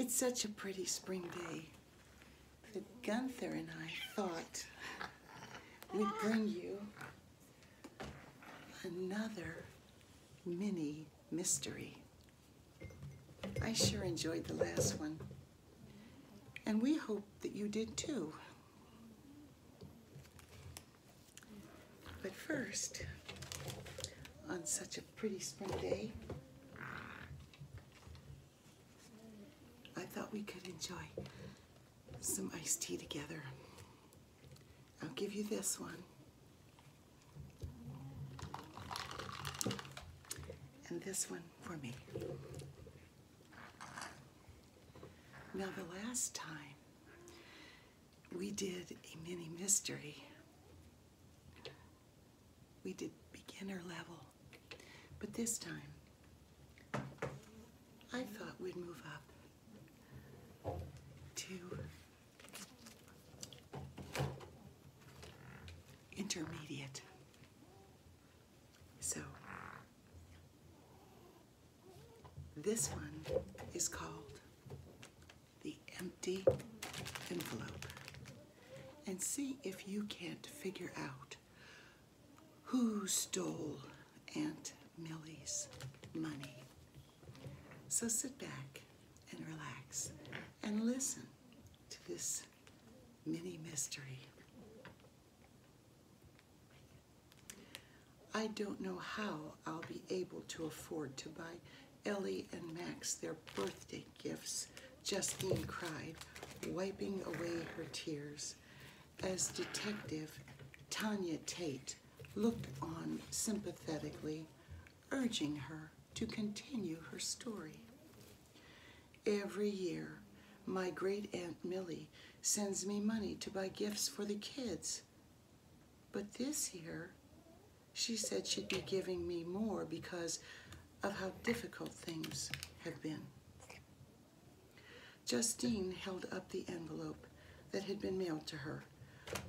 It's such a pretty spring day that Gunther and I thought we'd bring you another mini mystery. I sure enjoyed the last one, and we hope that you did too. But first, on such a pretty spring day, I thought we could enjoy some iced tea together. I'll give you this one. And this one for me. Now, the last time we did a mini mystery, we did beginner level. But this time, I thought we'd move up to intermediate. So, this one is called The Empty Envelope. And see if you can't figure out who stole Aunt Millie's money. So sit back and relax and listen to this mini mystery. I don't know how I'll be able to afford to buy Ellie and Max their birthday gifts, Justine cried, wiping away her tears, as Detective Tanya Tate looked on sympathetically, urging her to continue her story. Every year, my great Aunt Millie sends me money to buy gifts for the kids. But this year, she said she'd be giving me more because of how difficult things have been. Justine held up the envelope that had been mailed to her,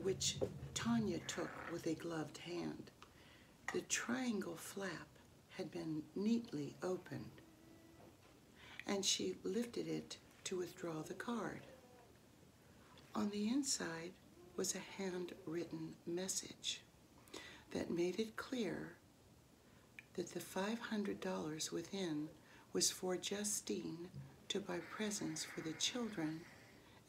which Tanya took with a gloved hand. The triangle flap had been neatly opened, and she lifted it to withdraw the card. On the inside was a handwritten message that made it clear that the $500 within was for Justine to buy presents for the children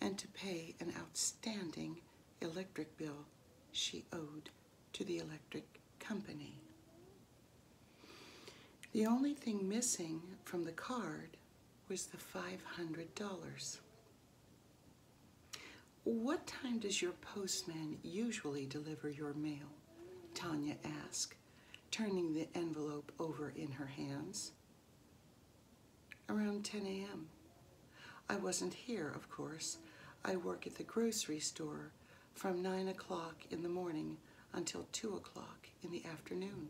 and to pay an outstanding electric bill she owed to the electric company. The only thing missing from the card was the $500. What time does your postman usually deliver your mail? Tanya asked, turning the envelope over in her hands. Around 10 a.m. I wasn't here, of course. I work at the grocery store from 9 o'clock in the morning until 2 o'clock in the afternoon.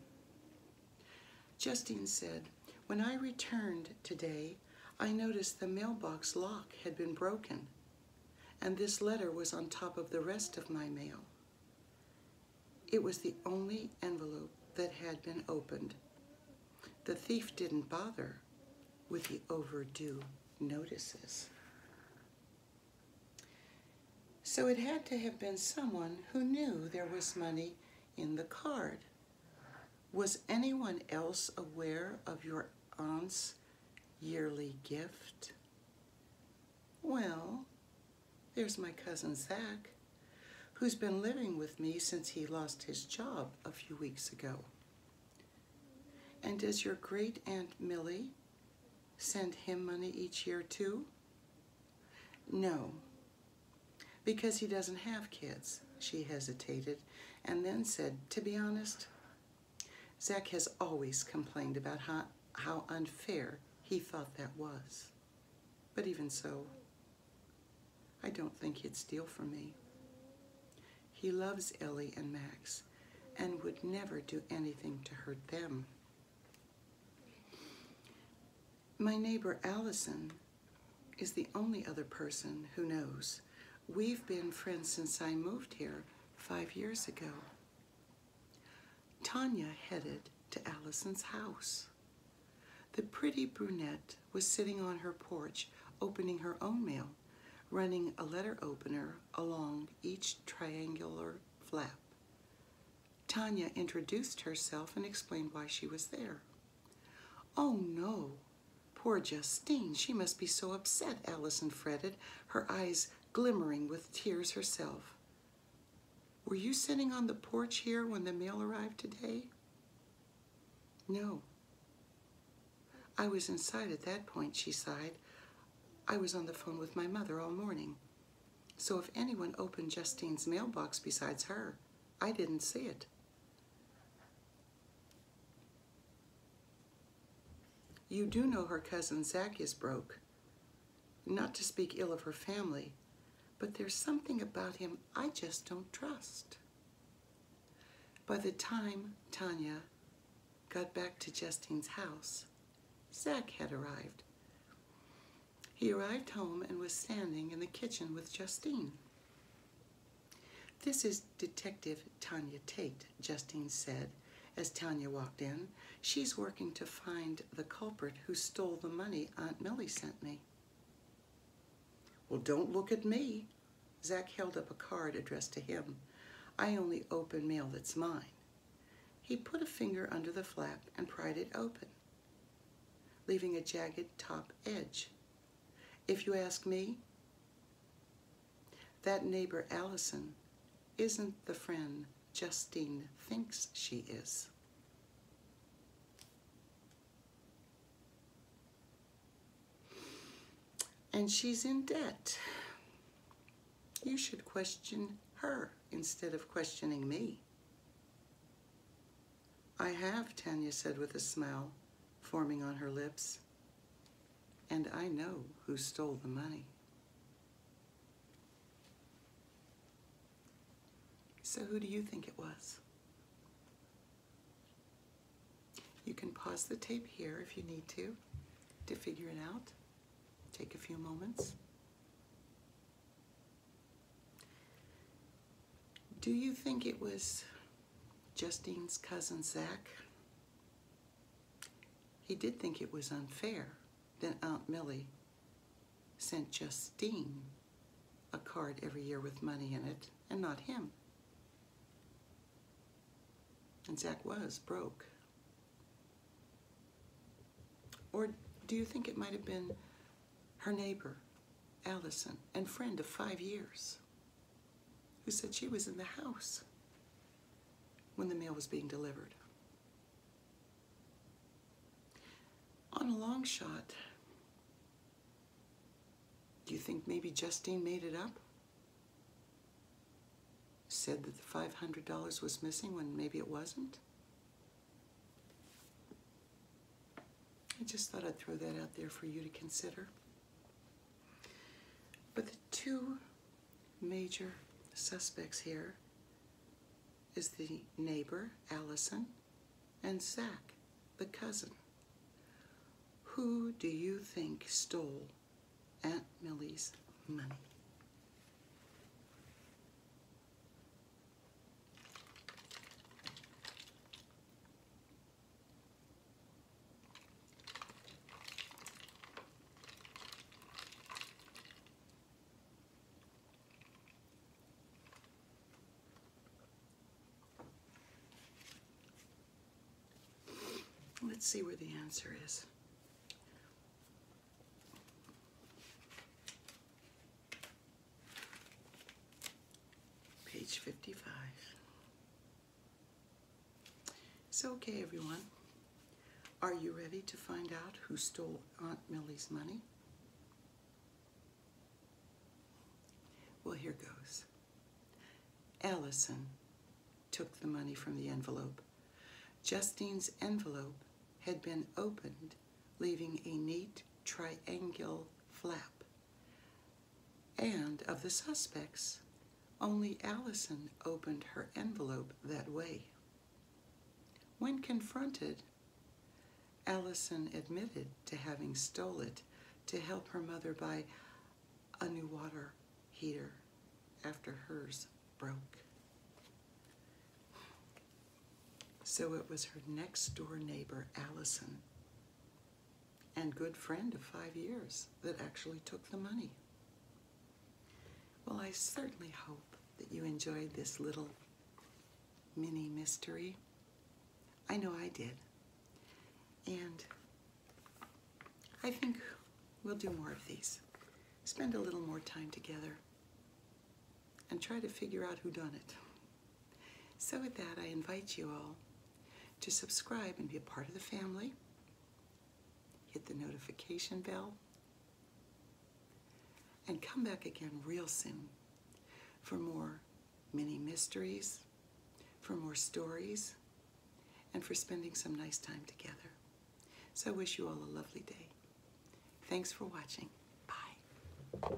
Justine said, when I returned today, I noticed the mailbox lock had been broken, and this letter was on top of the rest of my mail. It was the only envelope that had been opened. The thief didn't bother with the overdue notices. So it had to have been someone who knew there was money in the card. Was anyone else aware of your aunt's yearly gift? Well, there's my cousin Zach, who's been living with me since he lost his job a few weeks ago. And does your great Aunt Millie send him money each year too? No, because he doesn't have kids, she hesitated, and then said, to be honest, Zach has always complained about how unfair he thought that was. But even so, I don't think he'd steal from me. He loves Ellie and Max and would never do anything to hurt them. My neighbor Allison is the only other person who knows. We've been friends since I moved here 5 years ago. Tanya headed to Allison's house. The pretty brunette was sitting on her porch opening her own mail, running a letter opener along each triangular flap. Tanya introduced herself and explained why she was there. "Oh no, poor Justine, she must be so upset," Allison fretted, her eyes glimmering with tears herself. "Were you sitting on the porch here when the mail arrived today?" "No. I was inside at that point," she sighed. "I was on the phone with my mother all morning. So if anyone opened Justine's mailbox besides her, I didn't see it." "You do know her cousin Zach is broke. Not to speak ill of her family, but there's something about him I just don't trust." By the time Tanya got back to Justine's house, Zach had arrived. He arrived home and was standing in the kitchen with Justine. "This is Detective Tanya Tate," Justine said as Tanya walked in. "She's working to find the culprit who stole the money Aunt Millie sent me." "Well, don't look at me." Zach held up a card addressed to him. "I only open mail that's mine." He put a finger under the flap and pried it open, leaving a jagged top edge. "If you ask me, that neighbor Allison isn't the friend Justine thinks she is." "And she's in debt. You should question her instead of questioning me." "I have," Tanya said with a smile forming on her lips. "And I know who stole the money." "So who do you think it was?" You can pause the tape here if you need to figure it out. Take a few moments. Do you think it was Justine's cousin Zach? He did think it was unfair that Aunt Millie sent Justine a card every year with money in it and not him. And Zach was broke. Or do you think it might have been her neighbor, Allison, and friend of 5 years, who said she was in the house when the mail was being delivered? On a long shot, do you think maybe Justine made it up? Said that the $500 was missing when maybe it wasn't? I just thought I'd throw that out there for you to consider. But the two major suspects here is the neighbor, Allison, and Zach, the cousin. Who do you think stole Aunt Millie's money? Let's see where the answer is. Page 55. So, okay, everyone. Are you ready to find out who stole Aunt Millie's money? Well, here goes. Allison took the money from the envelope. Justine's envelope had been opened, leaving a neat triangular flap. And of the suspects, only Allison opened her envelope that way. When confronted, Allison admitted to having stole it to help her mother buy a new water heater after hers broke. So it was her next door neighbor, Allison, and good friend of 5 years that actually took the money. Well, I certainly hope that you enjoyed this little mini mystery. I know I did. And I think we'll do more of these. Spend a little more time together and try to figure out who done it. So with that, I invite you all to subscribe and be a part of the family. Hit the notification bell. And come back again real soon for more mini mysteries, for more stories, and for spending some nice time together. So I wish you all a lovely day. Thanks for watching. Bye.